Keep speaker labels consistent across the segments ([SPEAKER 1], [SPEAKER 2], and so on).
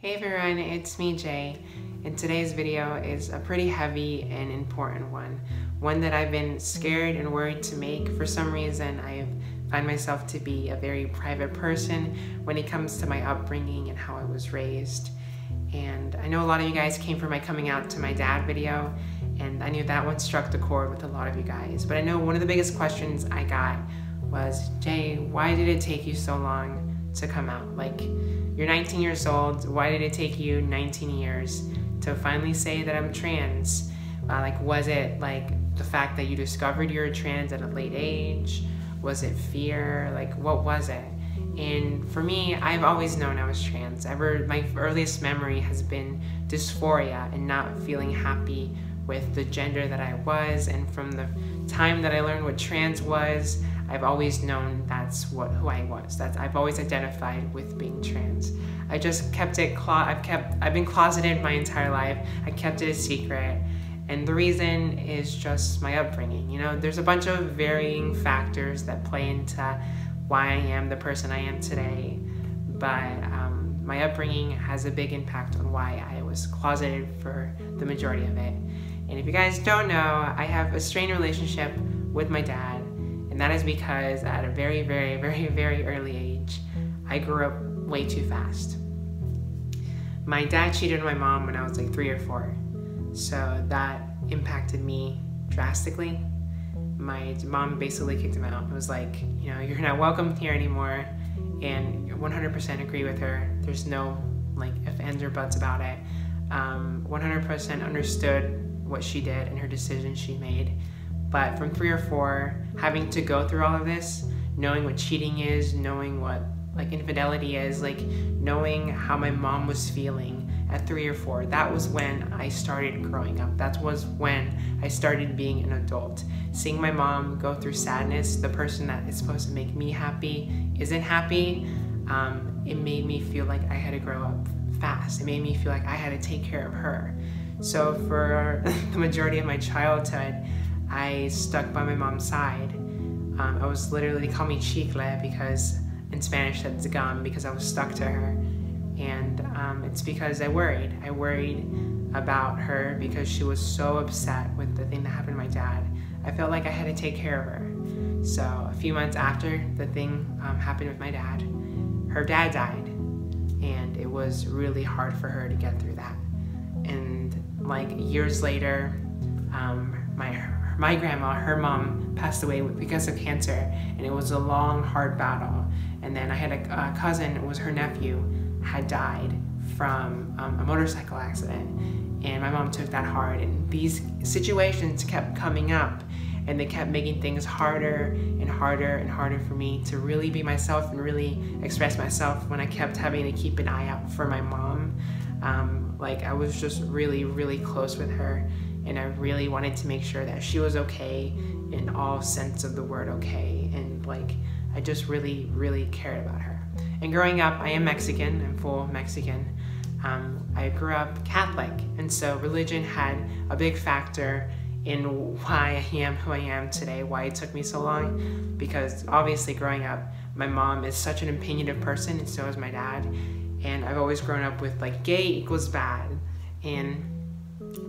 [SPEAKER 1] Hey everyone, it's me Jay, and today's video is a pretty heavy and important one that I've been scared and worried to make. For some reason, I find myself to be a very private person when it comes to my upbringing and how I was raised. And I know a lot of you guys came from my coming out to my dad video, and I knew that one struck the chord with a lot of you guys. But I know one of the biggest questions I got was, Jay, why did it take you so long to come out? Like, you're 19 years old, why did it take you 19 years to finally say that I'm trans? Was it like the fact that you discovered you're trans at a late age? Was it fear? Like, what was it? And for me, I've always known I was trans. My earliest memory has been dysphoria and not feeling happy with the gender that I was. And from the time that I learned what trans was, I've always known that's who I was. I've always identified with being trans. I just kept it. I've been closeted my entire life. I kept it a secret, and the reason is just my upbringing. You know, there's a bunch of varying factors that play into why I am the person I am today, but my upbringing has a big impact on why I was closeted for the majority of it. And if you guys don't know, I have a strained relationship with my dad. And that is because at a very, very, very, very early age, I grew up way too fast. My dad cheated on my mom when I was like 3 or 4. So that impacted me drastically. My mom basically kicked him out. It was like, you know, you're not welcome here anymore. And 100% agree with her. There's no like ifs, ands, or buts about it. 100% understood what she did and her decision she made. But from 3 or 4, having to go through all of this, knowing what cheating is, knowing what like infidelity is, like knowing how my mom was feeling at 3 or 4, that was when I started growing up. That was when I started being an adult. Seeing my mom go through sadness, the person that is supposed to make me happy isn't happy, it made me feel like I had to grow up fast. It made me feel like I had to take care of her. So for the majority of my childhood, I stuck by my mom's side. I was literally, they call me chicle because in Spanish that's gum, because I was stuck to her. And it's because I worried. I worried about her because she was so upset with the thing that happened to my dad. I felt like I had to take care of her. So a few months after the thing happened with my dad, her dad died. And it was really hard for her to get through that. And like years later, my grandma, her mom, passed away because of cancer, and it was a long, hard battle. And then I had a cousin, it was her nephew, had died from a motorcycle accident, and my mom took that hard. And these situations kept coming up, and they kept making things harder and harder and harder for me to really be myself and really express myself when I kept having to keep an eye out for my mom. Like I was just really, really close with her, and I really wanted to make sure that she was okay in all sense of the word okay. And like, I just really, really cared about her. And growing up, I am Mexican, I'm full Mexican. I grew up Catholic, and so religion had a big factor in why I am who I am today, why it took me so long. Because obviously growing up, my mom is such an opinionative person, and so is my dad. And I've always grown up with like gay equals bad. And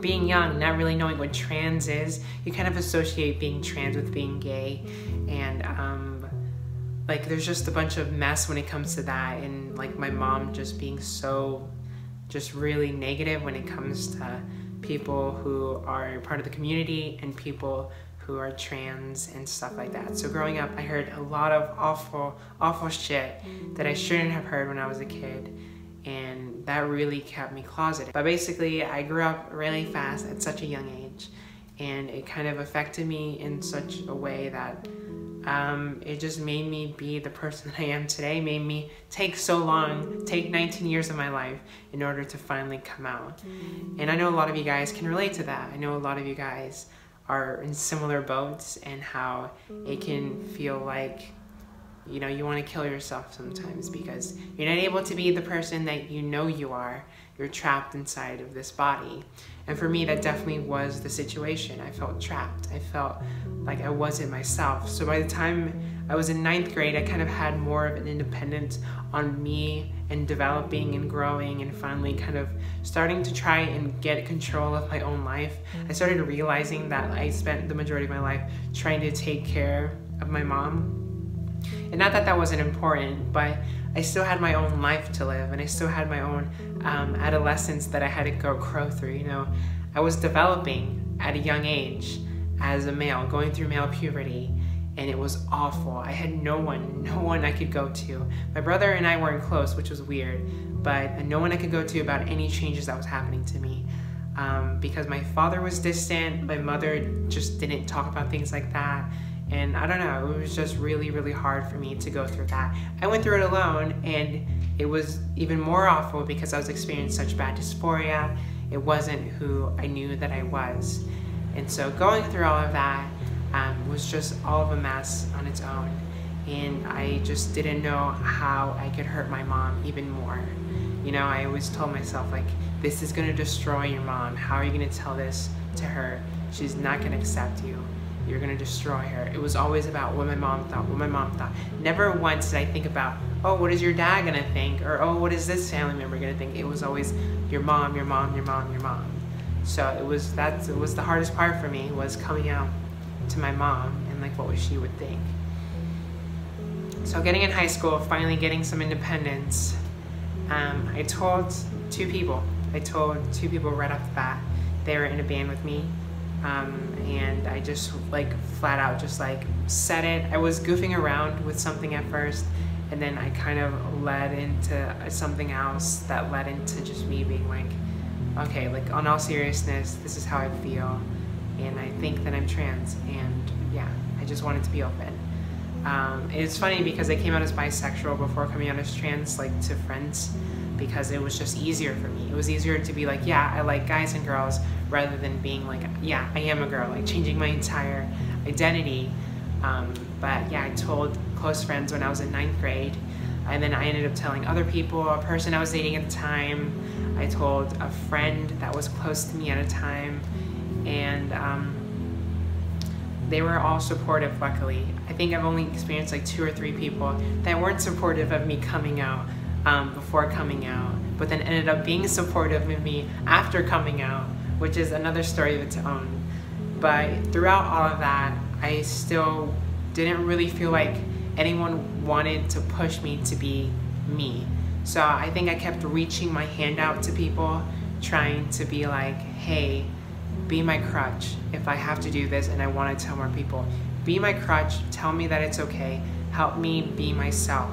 [SPEAKER 1] being young, not really knowing what trans is, you kind of associate being trans with being gay. And like there's just a bunch of mess when it comes to that. And like my mom just being so just really negative when it comes to people who are part of the community and people who are trans and stuff like that. So growing up, I heard a lot of awful shit that I shouldn't have heard when I was a kid, and that really kept me closeted. But basically, I grew up really fast at such a young age, and it kind of affected me in such a way that it just made me be the person that I am today, made me take 19 years of my life in order to finally come out. And I know a lot of you guys can relate to that. I know a lot of you guys are in similar boats, and how it can feel like, you know, you want to kill yourself sometimes because you're not able to be the person that you know you are. You're trapped inside of this body. And for me, that definitely was the situation. I felt trapped. I felt like I wasn't myself. So by the time I was in 9th grade, I kind of had more of an independence on me and developing and growing and finally kind of starting to try and get control of my own life. I started realizing that I spent the majority of my life trying to take care of my mom. And not that that wasn't important, but I still had my own life to live, and I still had my own adolescence that I had to grow through. You know, I was developing at a young age as a male, going through male puberty, and it was awful. I had no one I could go to. My brother and I weren't close, which was weird, but no one I could go to about any changes that was happening to me. Because my father was distant, my mother just didn't talk about things like that. And I don't know, it was just really, really hard for me to go through that. I went through it alone, and it was even more awful because I was experiencing such bad dysphoria. It wasn't who I knew that I was. And so going through all of that was just all of a mess on its own. And I just didn't know how I could hurt my mom even more. You know, I always told myself, like, this is gonna destroy your mom. How are you gonna tell this to her? She's not gonna accept you. You're gonna destroy her. It was always about what my mom thought, what my mom thought. Never once did I think about, oh, what is your dad gonna think? Or, oh, what is this family member gonna think? It was always your mom, your mom, your mom, your mom. So it was the hardest part for me, was coming out to my mom and like what she would think. So getting in high school, finally getting some independence, I told two people right off the bat. They were in a band with me. And I just like flat out just like said it. I was goofing around with something at first, and then I kind of led into something else that led into just me being like, okay, like on all seriousness, this is how I feel, and I think that I'm trans, and yeah, I just wanted to be open. It's funny because I came out as bisexual before coming out as trans, like to friends, because it was just easier for me. It was easier to be like, yeah, I like guys and girls, rather than being like, yeah, I am a girl, like changing my entire identity. But yeah, I told close friends when I was in 9th grade, and then I ended up telling other people, a person I was dating at the time. I told a friend that was close to me at a time, and they were all supportive, luckily. I think I've only experienced like 2 or 3 people that weren't supportive of me coming out before coming out, but then ended up being supportive of me after coming out, which is another story of its own. But throughout all of that, I still didn't really feel like anyone wanted to push me to be me. So I think I kept reaching my hand out to people, trying to be like, hey, be my crutch if I have to do this and I want to tell more people. Be my crutch, tell me that it's okay, help me be myself.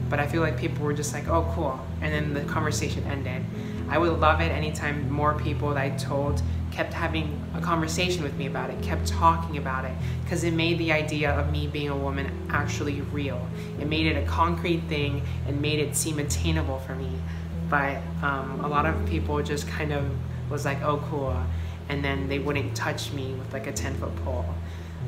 [SPEAKER 1] But I feel like people were just like, oh, cool, and then the conversation ended. I would love it anytime more people that I told kept having a conversation with me about it, kept talking about it, because it made the idea of me being a woman actually real. It made it a concrete thing and made it seem attainable for me. But a lot of people just kind of was like, oh, cool, and then they wouldn't touch me with like a 10-foot pole.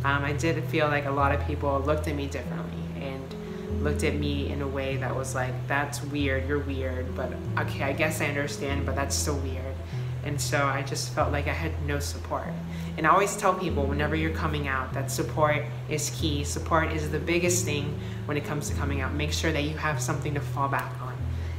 [SPEAKER 1] I did feel like a lot of people looked at me differently and looked at me in a way that was like, that's weird, you're weird, but okay, I guess I understand, but that's still weird. And so I just felt like I had no support. And I always tell people whenever you're coming out that support is key. Support is the biggest thing when it comes to coming out. Make sure that you have something to fall back on.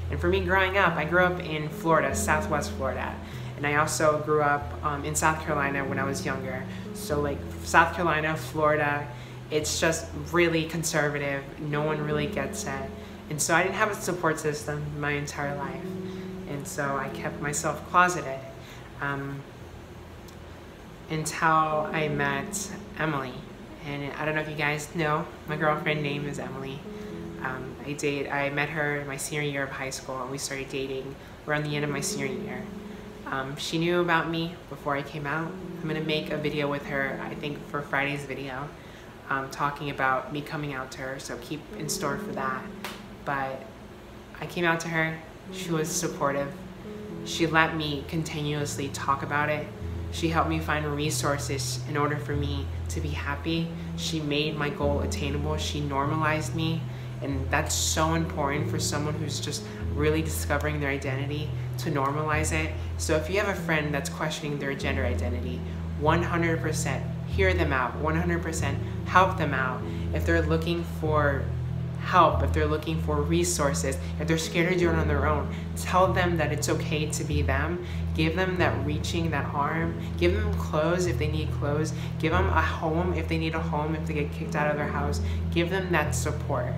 [SPEAKER 1] And for me growing up, I grew up in Florida, Southwest Florida. And I also grew up in South Carolina when I was younger. So like South Carolina, Florida, it's just really conservative. No one really gets it. And so I didn't have a support system my entire life. And so I kept myself closeted until I met Emily. And I don't know if you guys know, my girlfriend name is Emily. I met her my senior year of high school, and we started dating around the end of my senior year. She knew about me before I came out. I'm gonna make a video with her, I think for Friday's video, talking about me coming out to her, so keep in store for that. But I came out to her, she was supportive. She let me continuously talk about it. She helped me find resources in order for me to be happy. She made my goal attainable. She normalized me, and that's so important for someone who's just really discovering their identity, to normalize it. So if you have a friend that's questioning their gender identity, 100% hear them out, 100% help them out. If they're looking for help, if they're looking for resources, if they're scared to do it on their own, tell them that it's okay to be them. Give them that reaching, that arm. Give them clothes if they need clothes. Give them a home if they need a home, if they get kicked out of their house. Give them that support.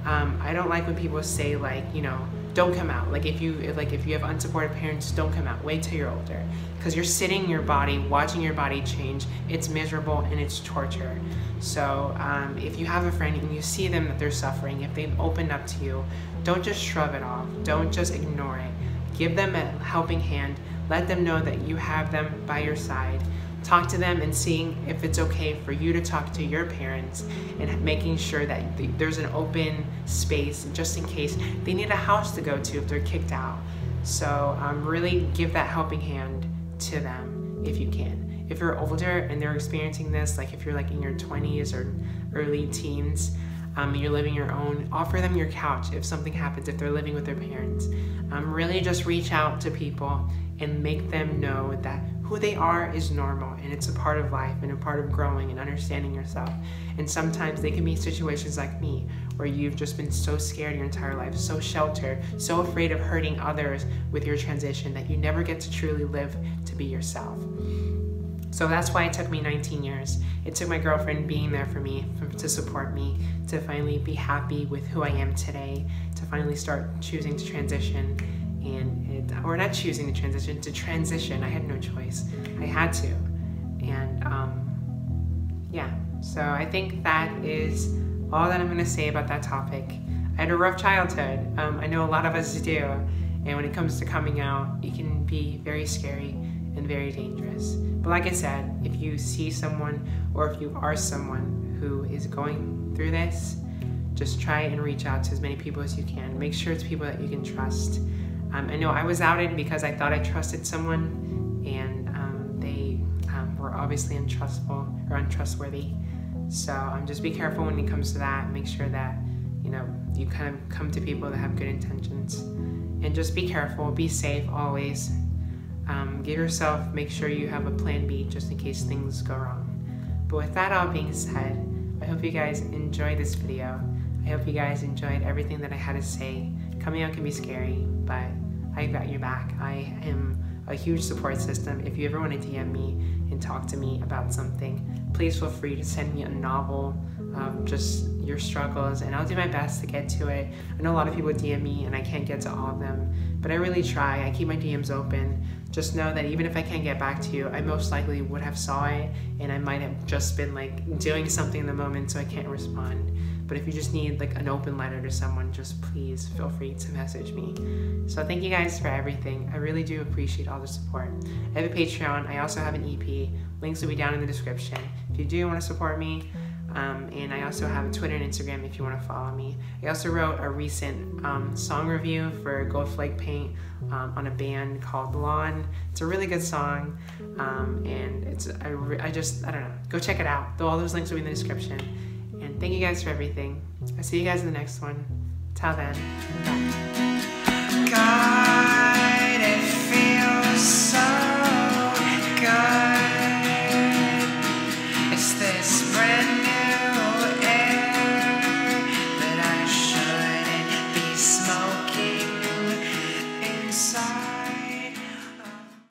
[SPEAKER 1] I don't like when people say, like, you know, don't come out. Like if you have unsupported parents, don't come out. Wait till you're older, because you're sitting in your body, watching your body change. It's miserable and it's torture. So if you have a friend and you see them that they're suffering, if they've opened up to you, don't just shrug it off. Don't just ignore it. Give them a helping hand. Let them know that you have them by your side. Talk to them and seeing if it's okay for you to talk to your parents, and making sure that there's an open space just in case they need a house to go to if they're kicked out. So really give that helping hand to them if you can. If you're older and they're experiencing this, like if you're like in your 20s or early teens, you're living your own, offer them your couch if something happens, if they're living with their parents. Really just reach out to people and make them know that who they are is normal, and it's a part of life and a part of growing and understanding yourself. And sometimes they can be situations like me, where you've just been so scared your entire life, so sheltered, so afraid of hurting others with your transition, that you never get to truly live to be yourself. So that's why it took me 19 years. It took my girlfriend being there for me, to support me, to finally be happy with who I am today, to finally start choosing to transition, or not choosing to transition. I had no choice. I had to. And yeah, so I think that is all that I'm gonna say about that topic. I had a rough childhood. I know a lot of us do. And when it comes to coming out, it can be very scary and very dangerous. But like I said, if you see someone, or if you are someone who is going through this, just try and reach out to as many people as you can. Make sure it's people that you can trust. I know I was outed because I thought I trusted someone, and they were obviously untrustworthy. So just be careful when it comes to that. Make sure that, you know, you kind of come to people that have good intentions. And just be careful, be safe always. Make sure you have a plan B just in case things go wrong. But with that all being said, I hope you guys enjoyed this video. I hope you guys enjoyed everything that I had to say. Coming out can be scary, but I got your back. I am a huge support system. If you ever want to DM me and talk to me about something, please feel free to send me a novel of just your struggles, and I'll do my best to get to it. I know a lot of people DM me and I can't get to all of them, but I really try. I keep my DMs open. Just know that even if I can't get back to you, I most likely would have saw it, and I might have just been like doing something in the moment, so I can't respond. But if you just need like an open letter to someone, just please feel free to message me. So thank you guys for everything. I really do appreciate all the support. I have a Patreon. I also have an EP. Links will be down in the description if you do want to support me. And I also have a Twitter and Instagram if you want to follow me. I also wrote a recent song review for Gold Flake Paint on a band called Lawn. It's a really good song, and I don't know. Go check it out. All those links will be in the description. And thank you guys for everything. I'll see you guys in the next one. Till then, bye.